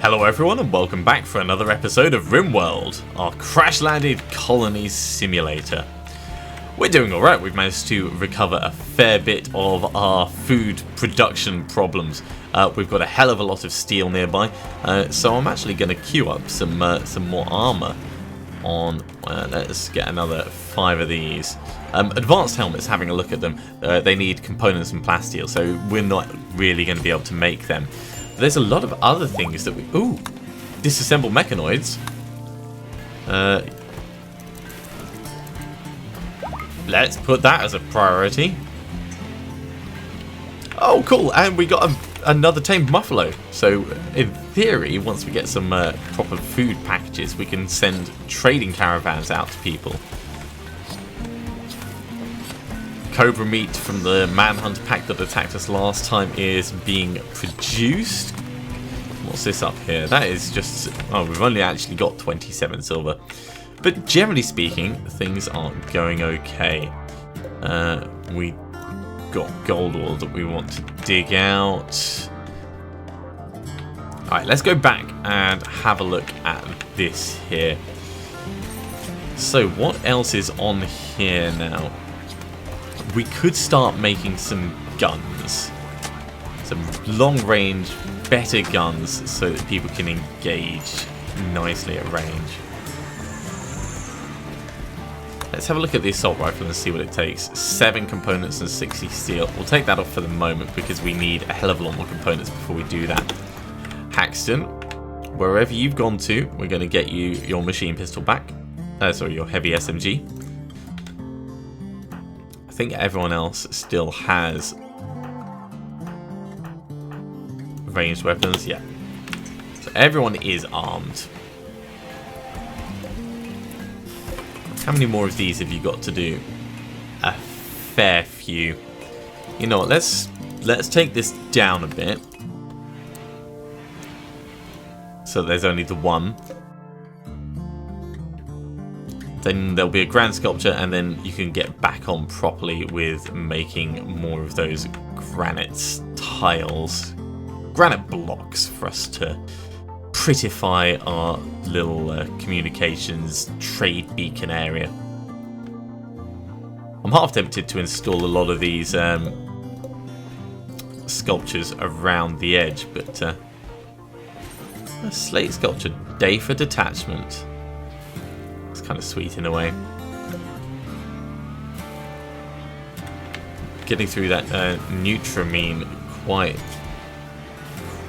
Hello everyone and welcome back for another episode of RimWorld, our crash-landed colony simulator. We're doing alright, we've managed to recover a fair bit of our food production problems. We've got a hell of a lot of steel nearby, so I'm actually going to queue up some more armour on, let's get another 5 of these. Advanced helmets, having a look at them, they need components and plasteel, so we're not really going to be able to make them. There's a lot of other things that we... Ooh! Disassemble mechanoids. Let's put that as a priority. Oh, cool! And we got another tamed buffalo. So, in theory, once we get some proper food packages, we can send trading caravans out to people. Cobra meat from the manhunt pack that attacked us last time is being produced. What's this up here? That is just... Oh, we've only actually got 27 silver. But generally speaking, things are going okay. We got gold ore that we want to dig out. Alright, let's go back and have a look at this here. So, what else is on here now? We could start making some guns. Some long-range, better guns so that people can engage nicely at range. Let's have a look at the assault rifle and see what it takes. 7 components and 60 steel. We'll take that off for the moment because we need a hell of a lot more components before we do that. Haxton, wherever you've gone to, we're going to get you your machine pistol back. Sorry, your heavy SMG. I think everyone else still has ranged weapons, yeah. So everyone is armed. How many more of these have you got to do? A fair few. You know what, let's take this down a bit. So there's only the one. Then there'll be a grand sculpture, and then you can get back on properly with making more of those granite tiles. Granite blocks for us to prettify our little communications trade beacon area. I'm half tempted to install a lot of these sculptures around the edge, but a slate sculpture, day for detachment. It's kind of sweet in a way. Getting through that Nutramine quite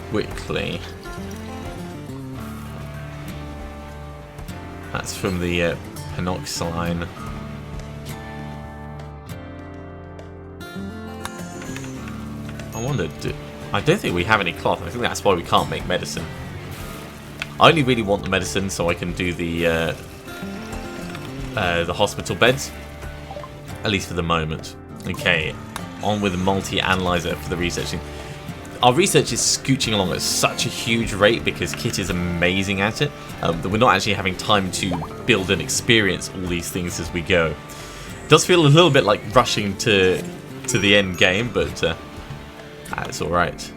quickly. That's from the Penoxyline. I wonder, I don't think we have any cloth. I think that's why we can't make medicine. I only really want the medicine so I can do the hospital beds, at least for the moment. Okay, on with the multi-analyzer for the researching. Our research is scooching along at such a huge rate because Kit is amazing at it, that we're not actually having time to build and experience all these things as we go. It does feel a little bit like rushing to the end game, but it's alright.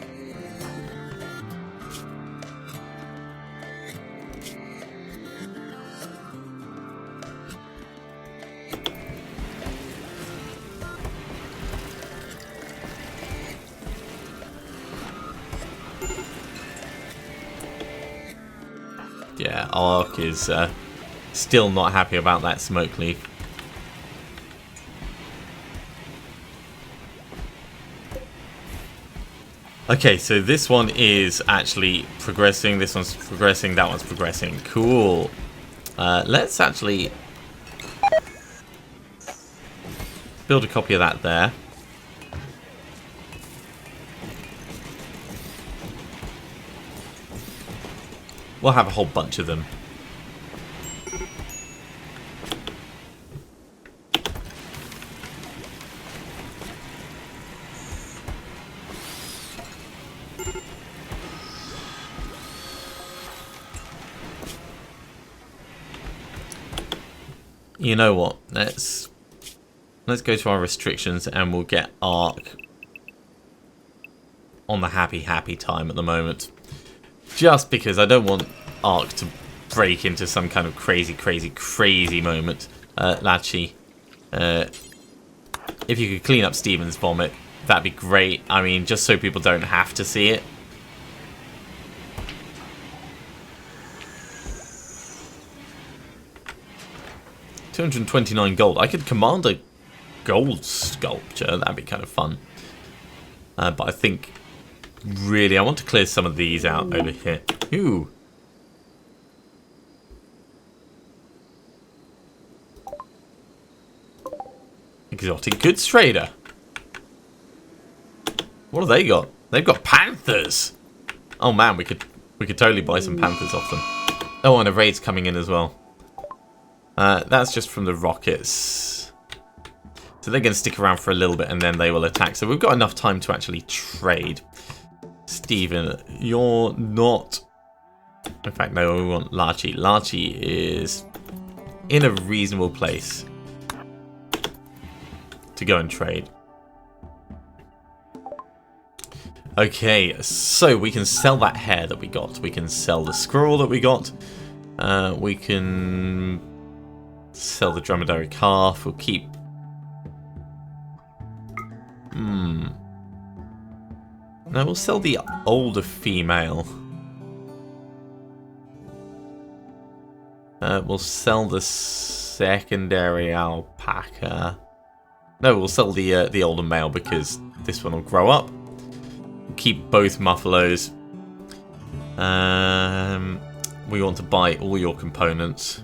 Yeah, Ark is still not happy about that smoke leaf. Okay, so this one is actually progressing, this one's progressing, that one's progressing. Cool. Let's actually build a copy of that there. We'll have a whole bunch of them. You know what? Let's go to our restrictions and we'll get Ark on the happy time at the moment. Just because I don't want Ark to break into some kind of crazy moment. Lachi, if you could clean up Steven's vomit, that'd be great. I mean, just so people don't have to see it. $229 gold. I could command a gold sculpture. That'd be kind of fun. But I think, really, I want to clear some of these out over here. Ooh. Exotic goods trader. What have they got? They've got panthers. Oh man, we could totally buy some panthers off them. Oh, and a raid's coming in as well. That's just from the rockets. So they're going to stick around for a little bit and then they will attack. So we've got enough time to actually trade. Steven, you're not... In fact, no, we want Larchi. Larchi is in a reasonable place to go and trade. Okay, so we can sell that hare that we got. We can sell the squirrel that we got. We can sell the dromedary calf. We'll keep... No, we'll sell the older female. We'll sell the secondary alpaca. No, we'll sell the older male because this one will grow up. We'll keep both muffalos. We want to buy all your components.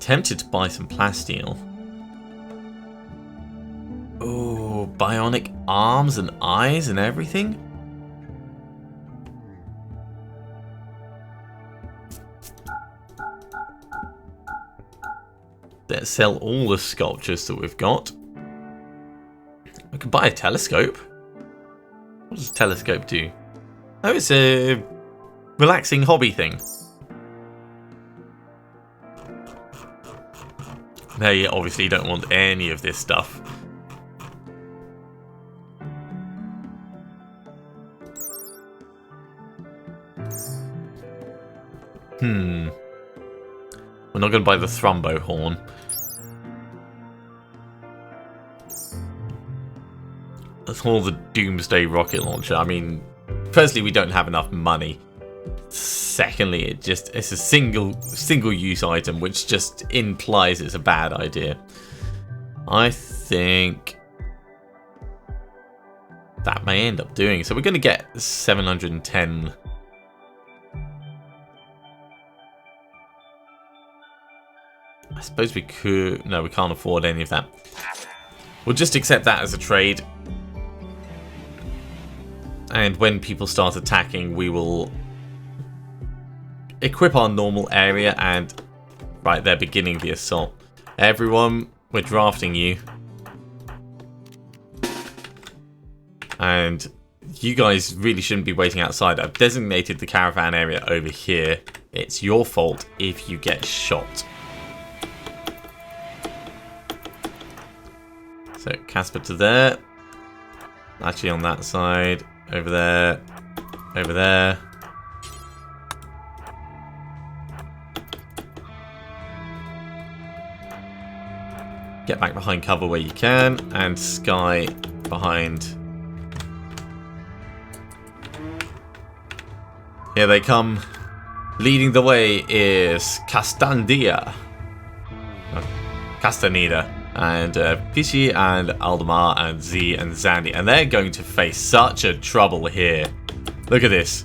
Tempted to buy some plasteel. Oh, bionic arms and eyes and everything? Let's sell all the sculptures that we've got. We could buy a telescope. What does a telescope do? Oh, it's a relaxing hobby thing. They obviously don't want any of this stuff. We're not going to buy the Thrumbo horn. Let's haul the Doomsday rocket launcher. I mean, firstly, we don't have enough money. Secondly, it's a single use item, which just implies it's a bad idea. I think that may end up doing. So we're going to get 710. I suppose we could... No, we can't afford any of that. We'll just accept that as a trade. And when people start attacking, we will equip our normal area and... Right, they're beginning the assault. Everyone, we're drafting you. And you guys really shouldn't be waiting outside. I've designated the caravan area over here. It's your fault if you get shot. So, Casper to there. Actually on that side. Over there. Over there. Get back behind cover where you can. And Sky behind. Here they come. Leading the way is Castandia. Castaneda. And Pichi and Aldemar and Z and Zandy. And they're going to face such a trouble here. Look at this.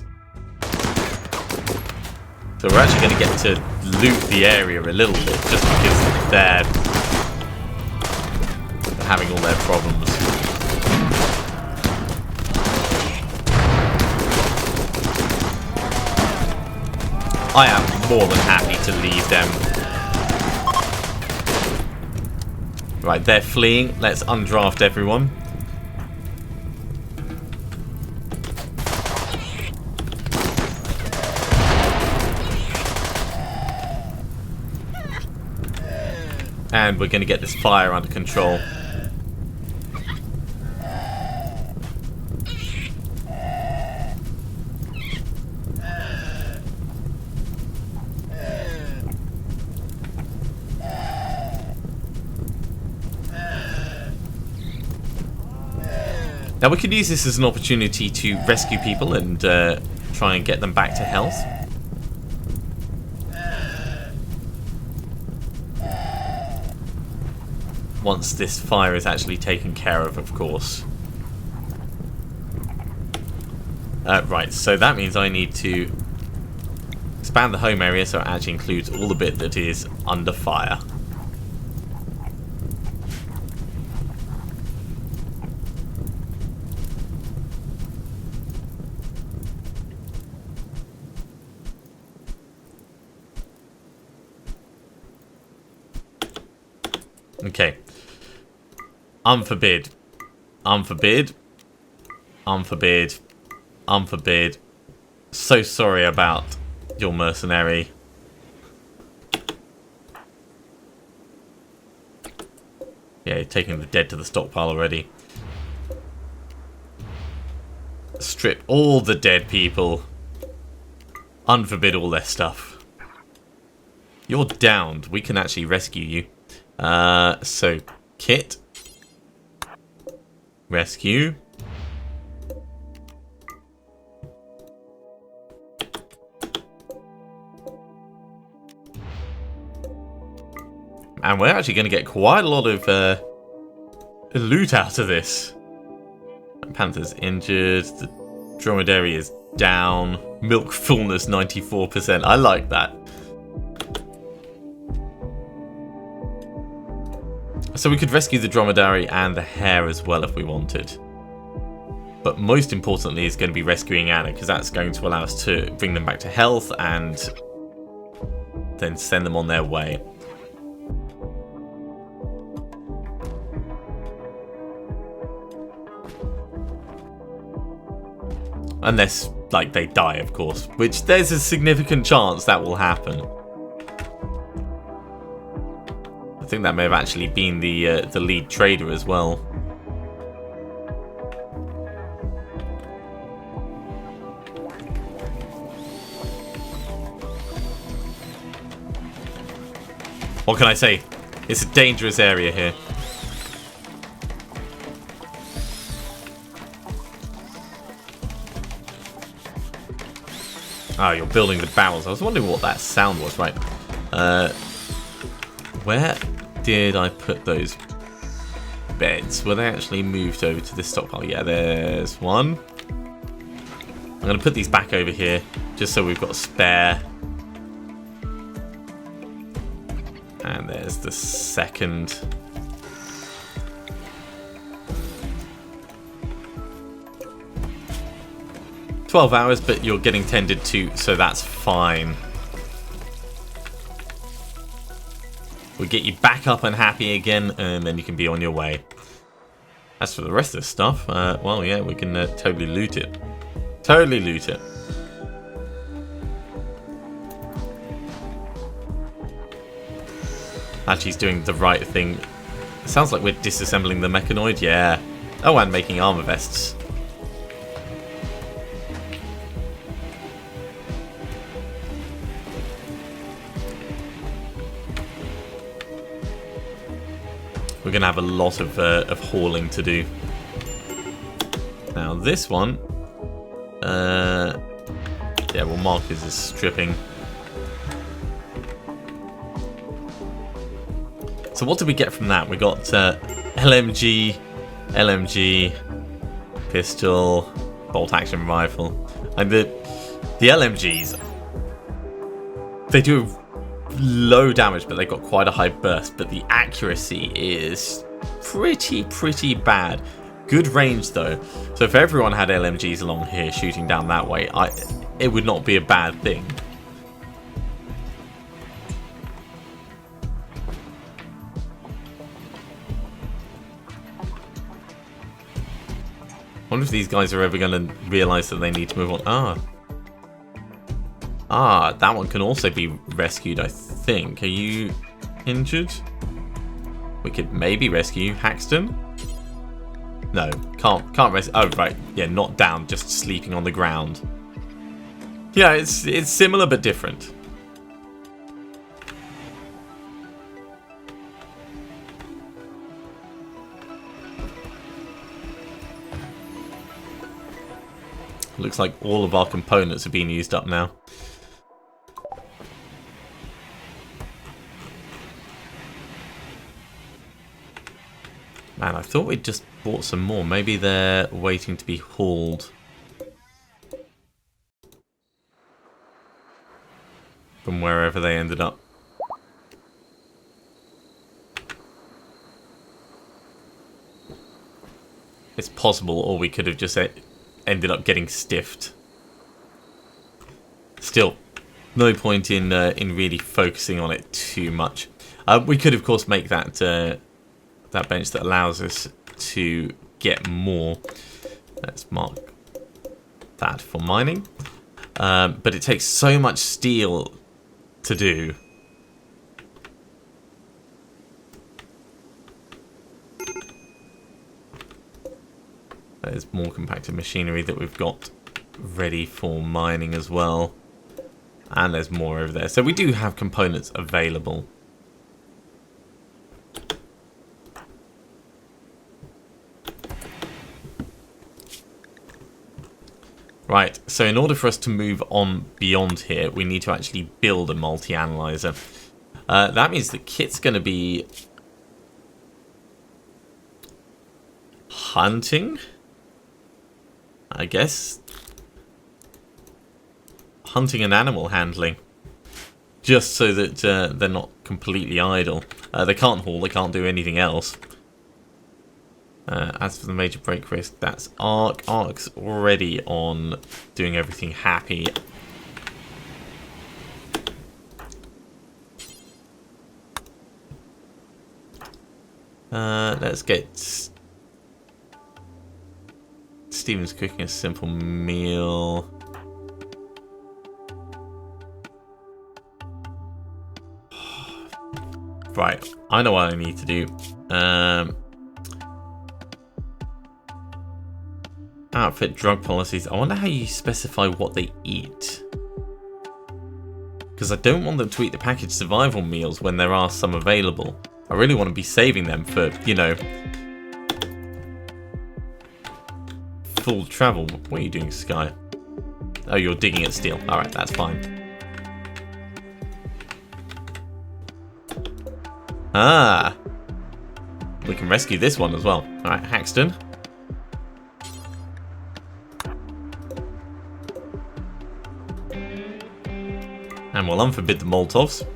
So we're actually going to get to loot the area a little bit. Just because they're having all their problems. I am more than happy to leave them. Right, they're fleeing. Let's undraft everyone. And we're going to get this fire under control. Now we could use this as an opportunity to rescue people and try and get them back to health. Once this fire is actually taken care of course. Right, so that means I need to expand the home area so it actually includes all the bit that is under fire. Okay. Unforbid. Unforbid. Unforbid. Unforbid. So sorry about your mercenary. Yeah, taking the dead to the stockpile already. Strip all the dead people. Unforbid all their stuff. You're downed. We can actually rescue you. So, kit. Rescue. And we're actually going to get quite a lot of loot out of this. Panther's injured. The dromedary is down. Milk fullness 94%. I like that. So we could rescue the dromedary and the hare as well if we wanted. But most importantly is going to be rescuing Anna, because that's going to allow us to bring them back to health and then send them on their way. Unless, like, they die, of course. Which there's a significant chance that will happen. I think that may have actually been the lead trader as well. What can I say? It's a dangerous area here. Oh, you're building the barrels. I was wondering what that sound was, right? Where did I put those beds? Were they actually moved over to this stockpile? Yeah, there's one. I'm going to put these back over here, just so we've got a spare. And there's the second. "12 hours, but you're getting tended to, so that's fine. We'll get you back up and happy again, and then you can be on your way." As for the rest of the stuff, well, yeah, we can totally loot it. Totally loot it. Actually, he's doing the right thing. It sounds like we're disassembling the mechanoid, yeah. Oh, and making armor vests. We're going to have a lot of hauling to do. Now this one, yeah, we'll mark this as stripping. So what did we get from that? We got LMG, pistol, bolt action rifle. And the LMGs, they do low damage, but they've got quite a high burst, but the accuracy is pretty bad. Good range though, so if everyone had LMGs along here shooting down that way, it would not be a bad thing. I wonder if these guys are ever going to realise that they need to move on. That one can also be rescued, I think. Are you injured? We could maybe rescue Haxton. No, can't rescue. Oh, right. Yeah, not down, just sleeping on the ground. Yeah, it's similar but different. Looks like all of our components are being used up now. Man, I thought we'd just bought some more. Maybe they're waiting to be hauled from wherever they ended up. It's possible, or we could have just ended up getting stiffed. Still, no point in really focusing on it too much. We could, of course, make that that bench that allows us to get more. Let's mark that for mining. But it takes so much steel to do. There's more compacted machinery that we've got ready for mining as well. And there's more over there. So we do have components available. Right, so in order for us to move on beyond here, we need to actually build a multi-analyzer. That means the kit's going to be hunting, I guess. Hunting and animal handling. Just so that they're not completely idle. They can't haul, they can't do anything else. As for the major break risk, that's Arc. Arc's already on doing everything happy. Let's get Steven's cooking a simple meal. Right, I know what I need to do. Outfit drug policies. I wonder how you specify what they eat. Because I don't want them to eat the packaged survival meals when there are some available. I really want to be saving them for, you know, full travel. What are you doing, Sky? Oh, you're digging at steel. Alright, that's fine. Ah! We can rescue this one as well. Alright, Haxton. And we'll unforbid the Molotovs.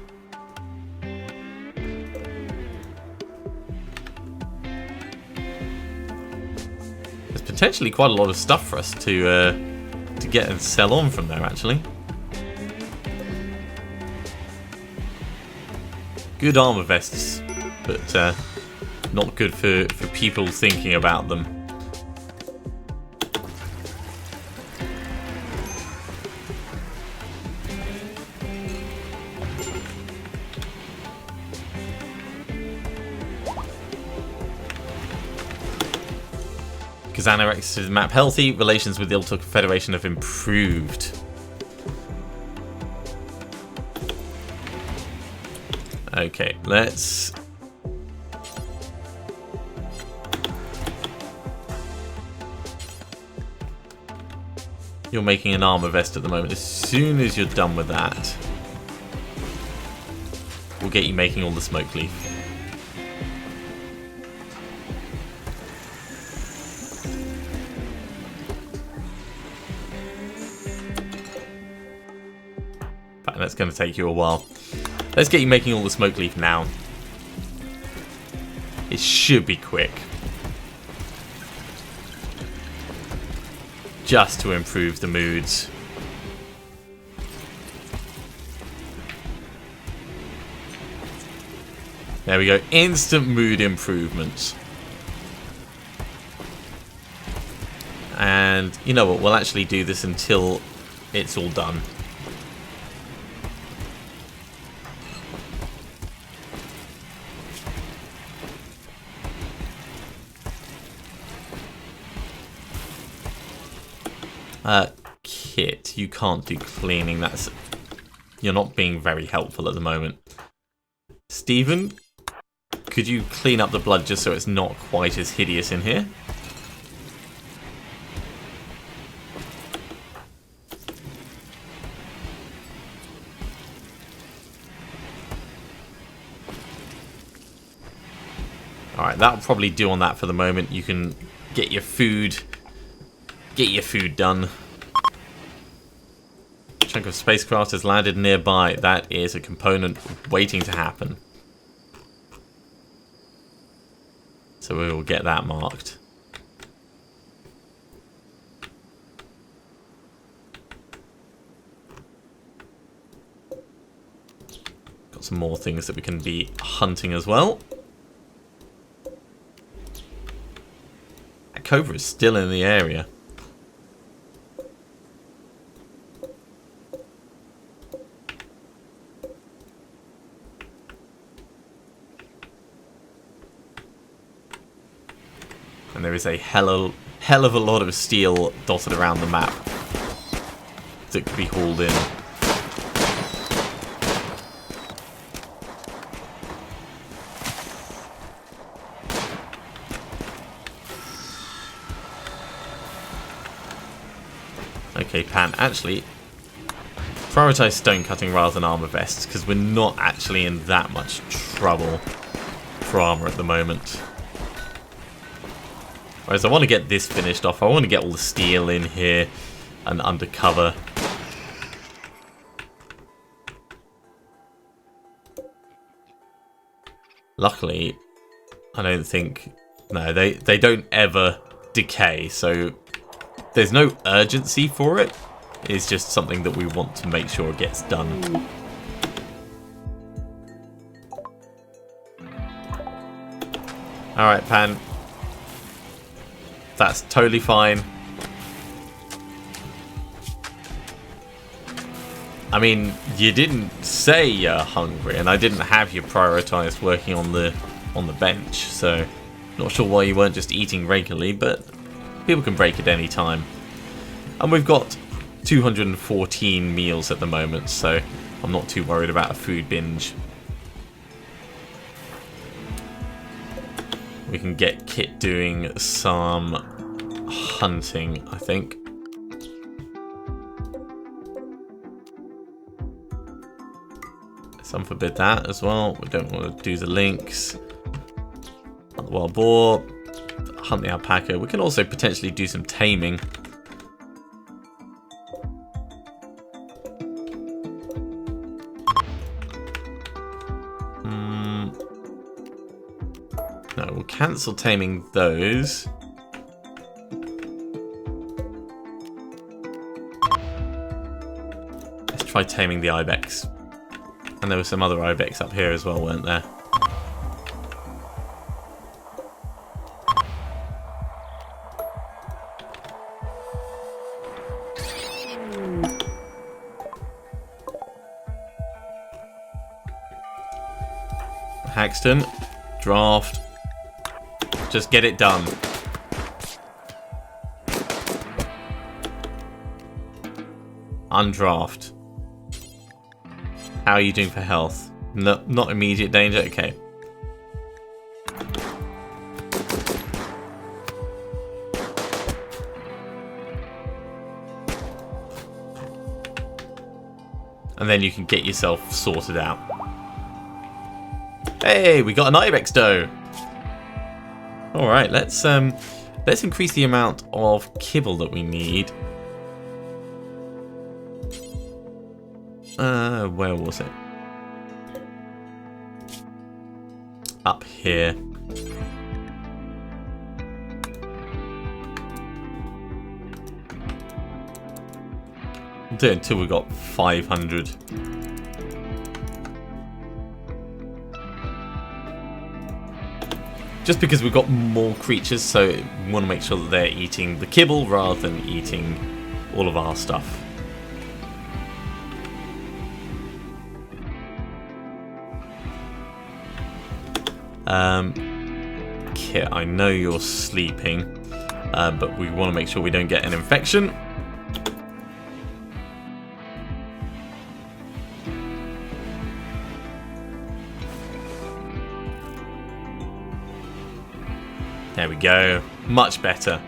There's potentially quite a lot of stuff for us to get and sell on from there, actually. Good armor vests, but not good for people thinking about them. Xanarex map healthy. Relations with the Iltuk Federation have improved. Okay, let's... You're making an armor vest at the moment. As soon as you're done with that, we'll get you making all the smoke leaf. That's going to take you a while. Let's get you making all the smoke leaf now. It should be quick. Just to improve the moods. There we go. Instant mood improvements. And you know what? We'll actually do this until it's all done. Kit, you can't do cleaning. That's... You're not being very helpful at the moment. Stephen, could you clean up the blood just so it's not quite as hideous in here? Alright, that'll probably do on that for the moment. You can get your food done. A chunk of spacecraft has landed nearby. That is a component waiting to happen. So we will get that marked. Got some more things that we can be hunting as well. That cobra is still in the area. And there is a hell of a lot of steel dotted around the map that could be hauled in. Okay, Pan, actually, prioritize stone cutting rather than armor vests, because we're not actually in that much trouble for armor at the moment. Whereas I want to get this finished off. I want to get all the steel in here and undercover. Luckily, I don't think... No, they don't ever decay, so there's no urgency for it. It's just something that we want to make sure gets done. Alright, Pan. That's totally fine. I mean, you didn't say you're hungry, and I didn't have you prioritized working on the bench, so not sure why you weren't just eating regularly, but people can break at any time. And we've got 214 meals at the moment, so I'm not too worried about a food binge. We can get Kit doing some hunting, I think. Some forbid that as well. We don't want to do the lynx. Hunt the wild boar. Hunt the alpaca. We can also potentially do some taming. No, we'll cancel taming those. Let's try taming the ibex. And there were some other ibex up here as well, weren't there? Haxton, draft. Just get it done. Undraft. How are you doing for health? No, not immediate danger? Okay. And then you can get yourself sorted out. Hey, we got an ibex doe. All right, let's increase the amount of kibble that we need. Where was it? Up here. We'll do it until we got 500. Just because we've got more creatures, so we want to make sure that they're eating the kibble rather than eating all of our stuff. Kit, I know you're sleeping, but we want to make sure we don't get an infection. There we go. Much better.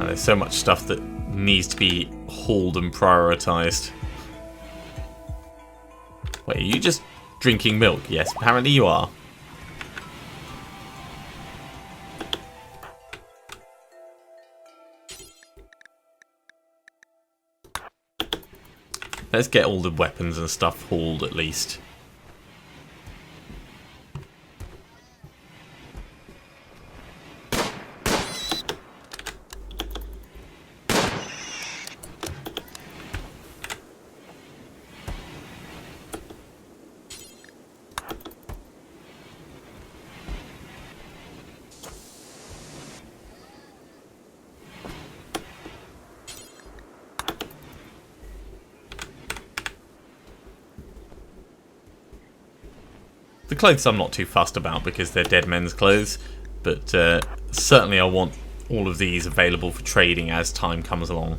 And there's so much stuff that needs to be hauled and prioritized. Wait, are you just drinking milk? Yes, apparently you are. Let's get all the weapons and stuff hauled at least. The clothes I'm not too fussed about because they're dead men's clothes, but certainly I want all of these available for trading as time comes along.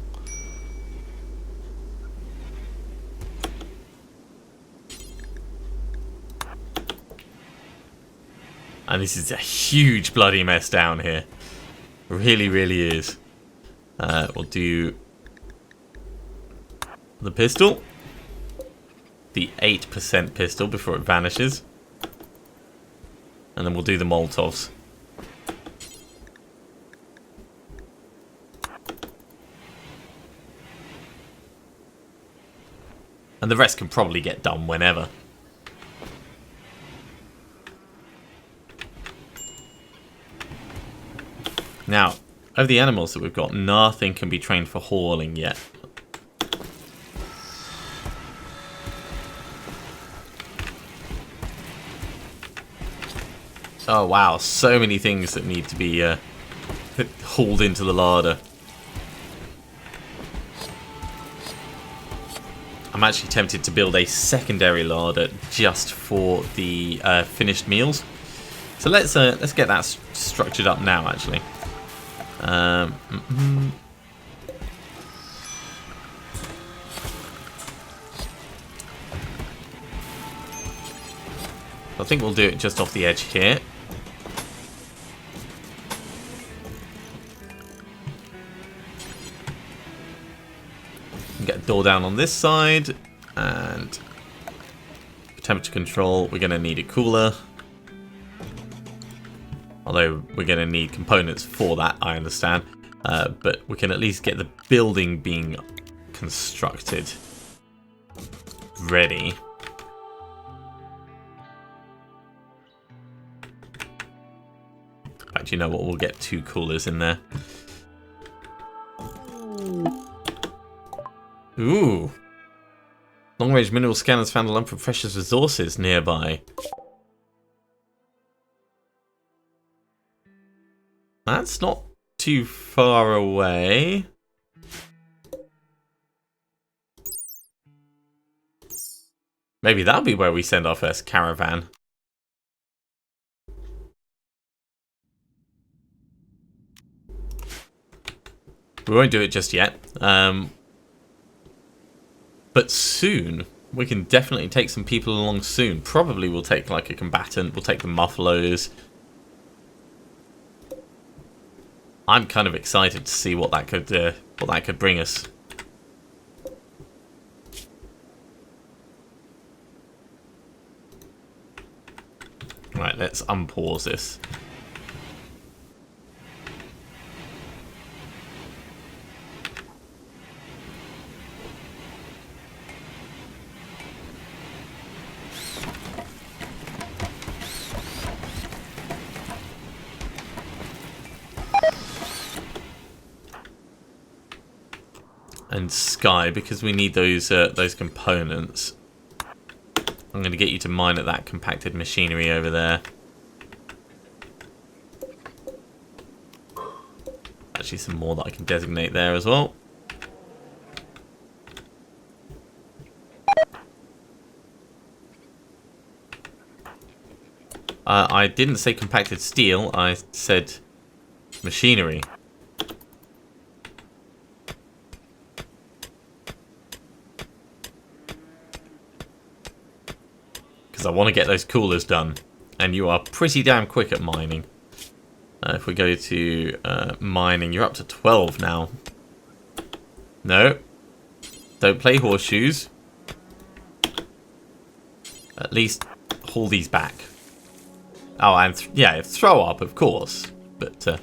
And this is a huge bloody mess down here. Really, really is. We'll do the pistol. The 8% pistol before it vanishes. And then we'll do the Molotovs. And the rest can probably get done whenever. Now, of the animals that we've got, nothing can be trained for hauling yet. Oh wow, so many things that need to be hauled into the larder. I'm actually tempted to build a secondary larder just for the finished meals. So let's get that structured up now. Actually, I think we'll do it just off the edge here. Get a door down on this side, and temperature control, we're going to need a cooler. Although we're going to need components for that, I understand. But we can at least get the building being constructed ready. In fact, you know what? We'll get 2 coolers in there. Ooh. Long-range mineral scanners found a lump of precious resources nearby. That's not too far away. Maybe that'll be where we send our first caravan. We won't do it just yet. But soon, we can definitely take some people along soon. Probably we'll take like a combatant, we'll take the muffaloes. I'm kind of excited to see what that could bring us. Right, let's unpause this. And Sky, because we need those components. I'm going to get you to mine at that compacted machinery over there. Actually, some more that I can designate there as well. I didn't say compacted steel, I said machinery. I want to get those coolers done, and you are pretty damn quick at mining. If we go to mining, you're up to 12 now. No. Don't play horseshoes. At least haul these back. Oh, and yeah, throw up, of course. But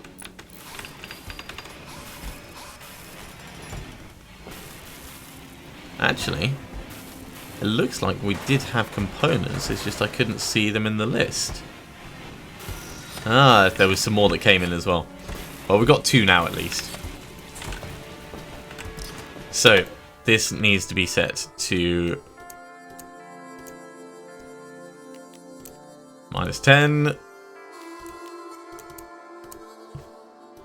actually, it looks like we did have components. It's just I couldn't see them in the list. Ah, there was some more that came in as well. Well, we've got 2 now at least. So, this needs to be set to -10.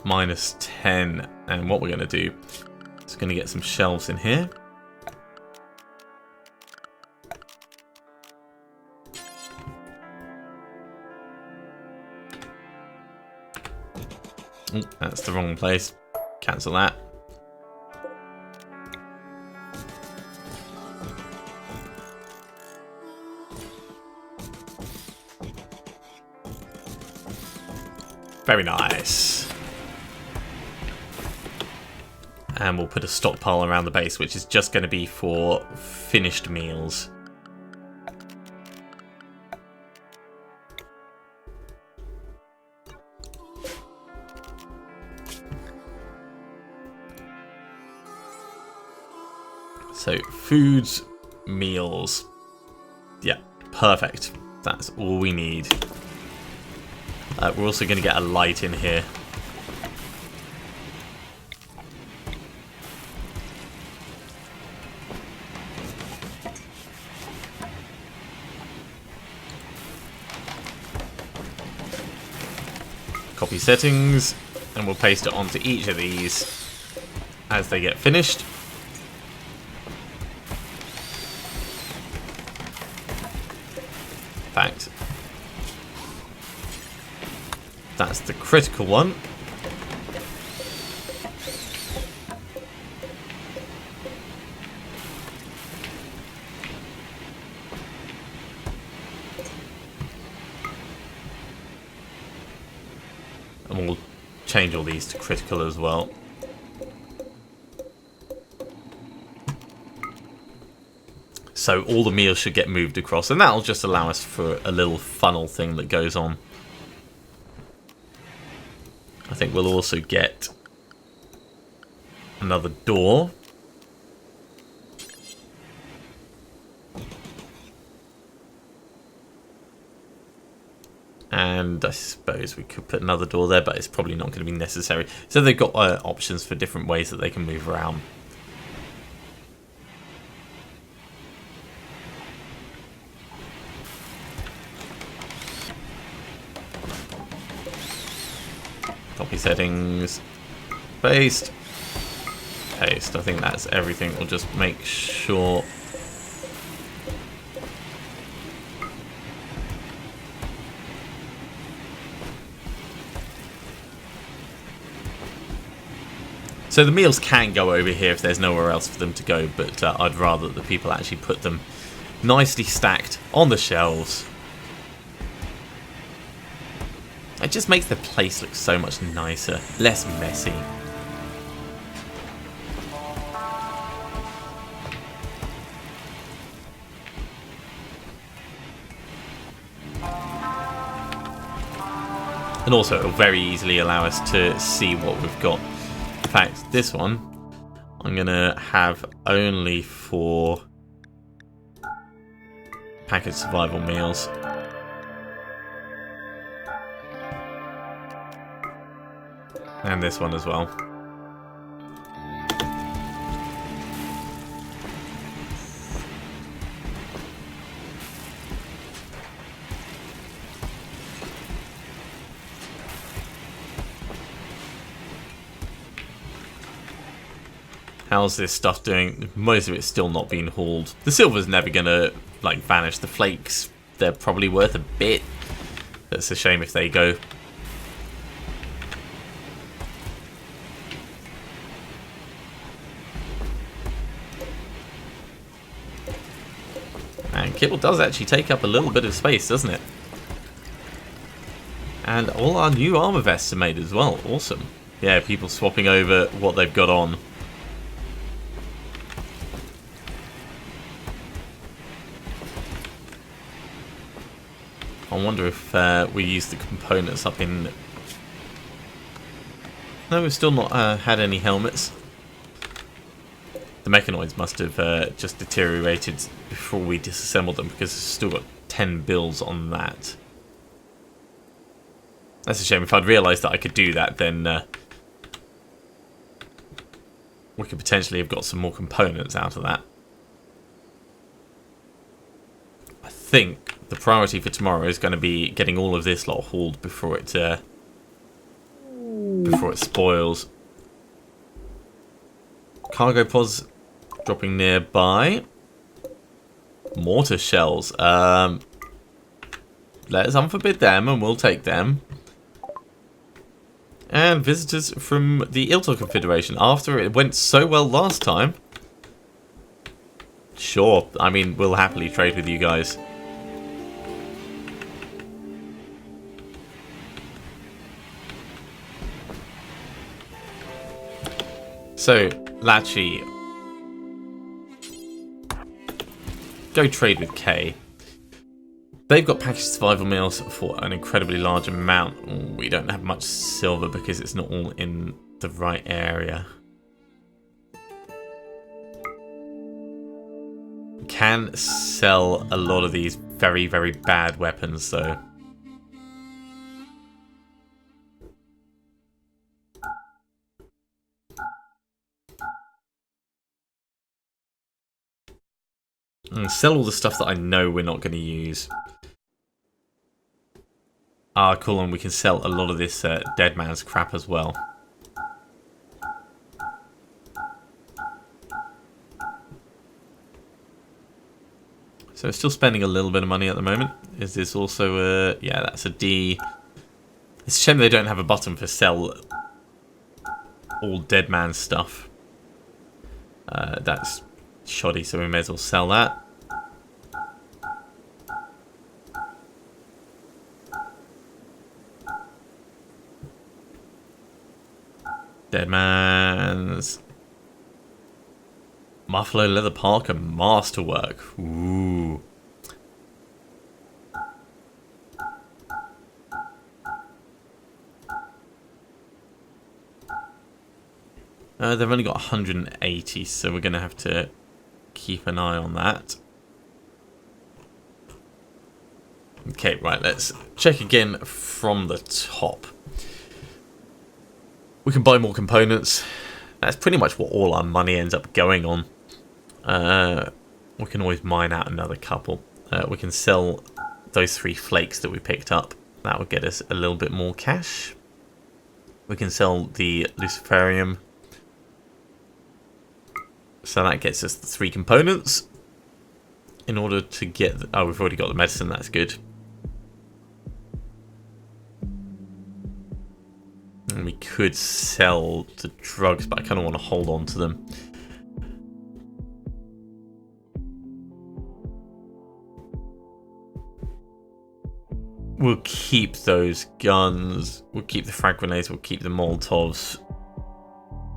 -10. And what we're going to do is going to get some shelves in here. Oh, that's the wrong place. Cancel that. Very nice. And we'll put a stockpile around the base, which is just going to be for finished meals. So, foods, meals. Yeah, perfect. That's all we need. We're also going to get a light in here. Copy settings, and we'll paste it onto each of these as they get finished. In fact, that's the critical one. And we'll change all these to critical as well. So all the meals should get moved across, and that'll just allow us for a little funnel thing that goes on. I think we'll also get another door. And I suppose we could put another door there, but it's probably not going to be necessary. So they've got options for different ways that they can move around. Copy settings, paste, paste. I think that's everything. We'll just make sure. So the meals can go over here if there's nowhere else for them to go, but I'd rather that the people actually put them nicely stacked on the shelves. It just makes the place look so much nicer, less messy. And also it'll very easily allow us to see what we've got. In fact, this one I'm going to have only for packaged survival meals. And this one as well. How's this stuff doing? Most of it's still not being hauled. The silver's never gonna like vanish. The flakes, they're probably worth a bit. That's a shame if they go. And kibble does actually take up a little bit of space, doesn't it? And all our new armor vests are made as well. Awesome. Yeah, people swapping over what they've got on. I wonder if we use the components up in... No, we've still not had any helmets. The mechanoids must have just deteriorated before we disassembled them, because we've still got 10 builds on that. That's a shame. If I'd realised that I could do that, then we could potentially have got some more components out of that. I think the priority for tomorrow is going to be getting all of this lot hauled before it spoils. Cargo pods dropping nearby. Mortar shells. Let us unforbid them and we'll take them. And visitors from the Iltor Confederation. After it went so well last time. Sure, I mean, we'll happily trade with you guys. So, Lachi, go trade with K. They've got packaged survival meals for an incredibly large amount. We don't have much silver because it's not all in the right area. Can sell a lot of these very, very bad weapons though. Sell all the stuff that I know we're not going to use. Ah, cool, and we can sell a lot of this dead man's crap as well. So still spending a little bit of money at the moment. Is this also a... yeah, that's a D. It's a shame they don't have a button for sell all dead man stuff. That's shoddy, so we may as well sell that. Dead man's Muffalo leather parka masterwork. Ooh. They've only got 180, so we're going to have to keep an eye on that. Okay, right, let's check again from the top. We can buy more components. That's pretty much what all our money ends up going on. We can always mine out another couple. We can sell those 3 flakes that we picked up. That would get us a little bit more cash. We can sell the luciferium. So that gets us the 3 components. In order to get... oh, we've already got the medicine. That's good. And we could sell the drugs, but I kind of want to hold on to them. We'll keep those guns. We'll keep the frag grenades. We'll keep the Molotovs.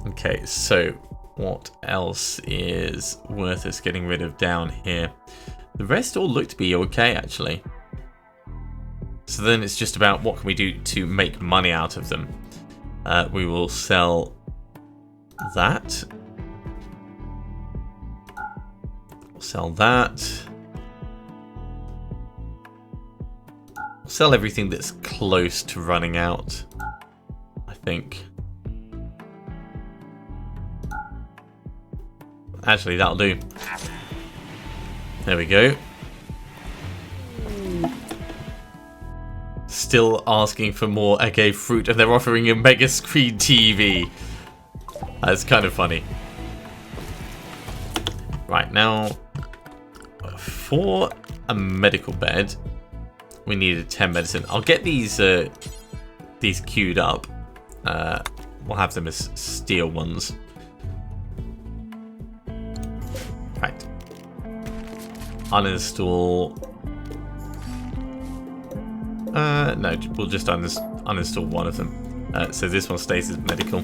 Okay, so what else is worth us getting rid of down here? The rest all look to be okay, actually. So then it's just about what can we do to make money out of them. We will sell that. We'll sell that. We'll sell everything that's close to running out, I think. Actually, that'll do. There we go. Still asking for more Ege fruit, and they're offering a mega screen TV. That's kind of funny. Right, now for a medical bed, we needed 10 medicine. I'll get these queued up. We'll have them as steel ones. Right. Uninstall. No, we'll just uninstall one of them. So this one stays as medical.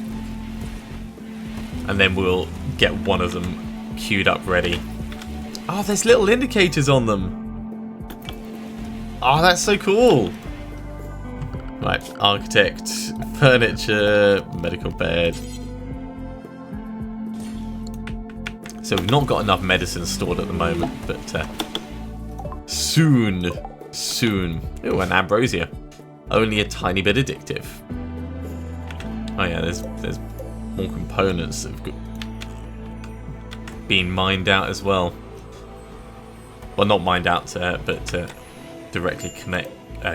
And then we'll get one of them queued up ready. Oh, there's little indicators on them. Oh, that's so cool. Right, architect, furniture, medical bed. So we've not got enough medicine stored at the moment, but soon. Oh, an ambrosia. Only a tiny bit addictive. Oh yeah, there's more components that have been mined out as well. Well, not mined out, but directly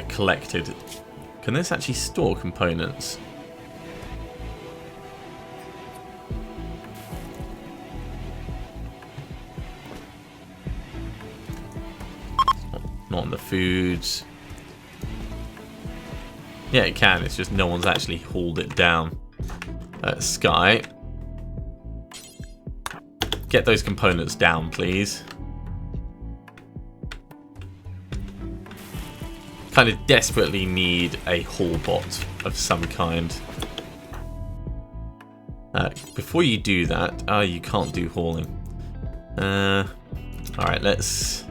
collected. Can this actually store components? Not on the foods. Yeah, it can. It's just no one's actually hauled it down. Sky. Get those components down, please. Kind of desperately need a haul bot of some kind. Before you do that, you can't do hauling. Alright, let's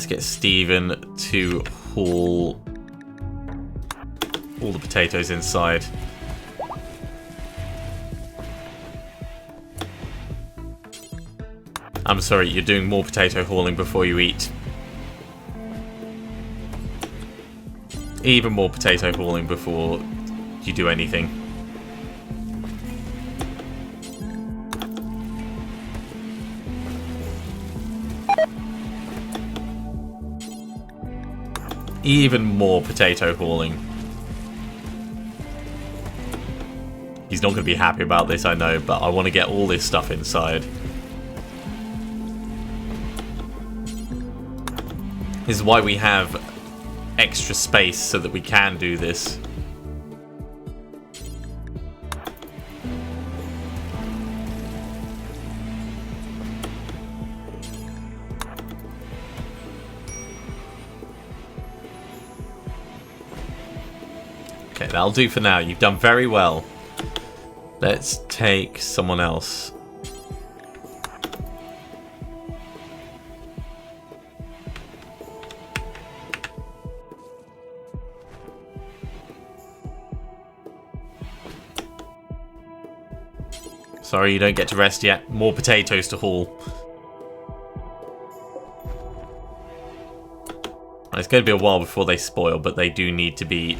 get Steven to haul all the potatoes inside. I'm sorry, you're doing more potato hauling before you eat. Even more potato hauling before you do anything. Even more potato hauling. He's not going to be happy about this, I know, but I want to get all this stuff inside. This is why we have extra space so that we can do this. Okay, that'll do for now. You've done very well. Let's take someone else. Sorry, you don't get to rest yet. More potatoes to haul. It's going to be a while before they spoil, but they do need to be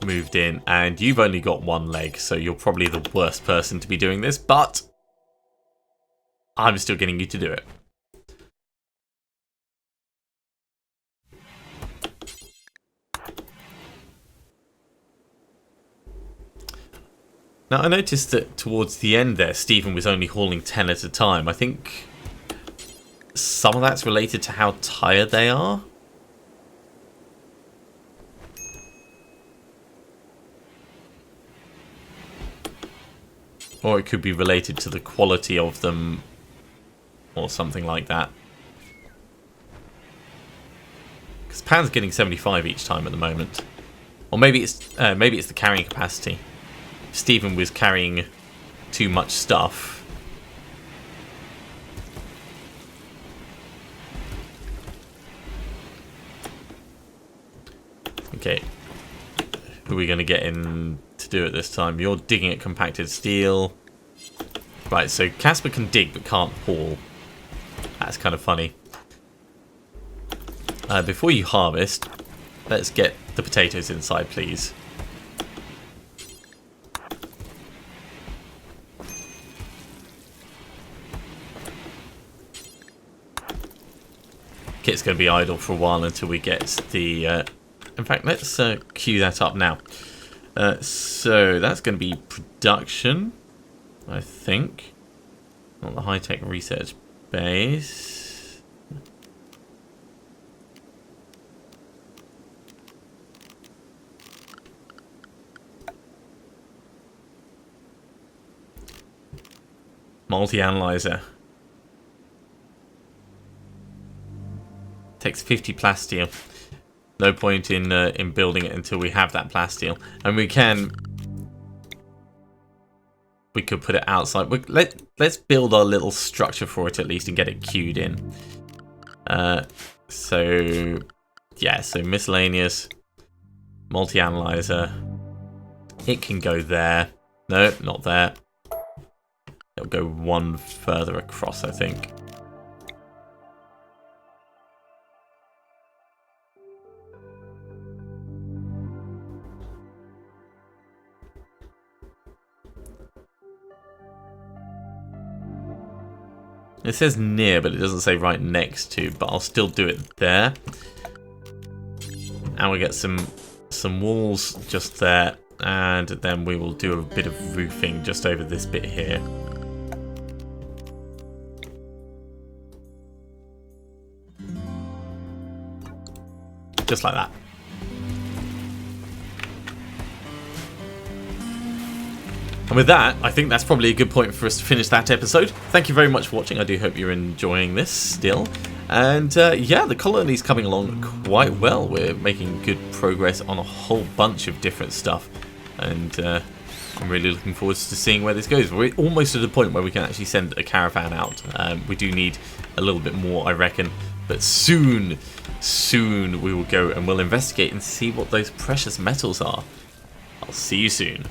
moved in. And you've only got one leg, so you're probably the worst person to be doing this, but I'm still getting you to do it. Now, I noticed that towards the end there, Stephen was only hauling 10 at a time. I think some of that's related to how tired they are. Or it could be related to the quality of them, or something like that. Because Pan's getting 75 each time at the moment. Or maybe it's the carrying capacity. Stephen was carrying too much stuff. Okay. Who are we going to get in to do it this time? You're digging at compacted steel. Right, so Casper can dig but can't haul. That's kind of funny. Before you harvest, let's get the potatoes inside, please. Kit's going to be idle for a while until we get the... in fact, let's queue that up now. So that's going to be production, I think. Not the high-tech research base. Multi-analyzer. Takes 50 plasteel. No point in building it until we have that plasteel. And we could put it outside. Let's build our little structure for it at least and get it queued in. So miscellaneous, multi-analyzer. It can go there. No, not there. It'll go one further across, I think. It says near, but it doesn't say right next to, but I'll still do it there. And we'll get some walls just there, and then we will do a bit of roofing just over this bit here. Just like that. And with that, I think that's probably a good point for us to finish that episode. Thank you very much for watching. I do hope you're enjoying this still. And yeah, the colony's coming along quite well. We're making good progress on a whole bunch of different stuff. And I'm really looking forward to seeing where this goes. We're almost at the point where we can actually send a caravan out. We do need a little bit more, I reckon. But soon we will go and we'll investigate and see what those precious metals are. I'll see you soon.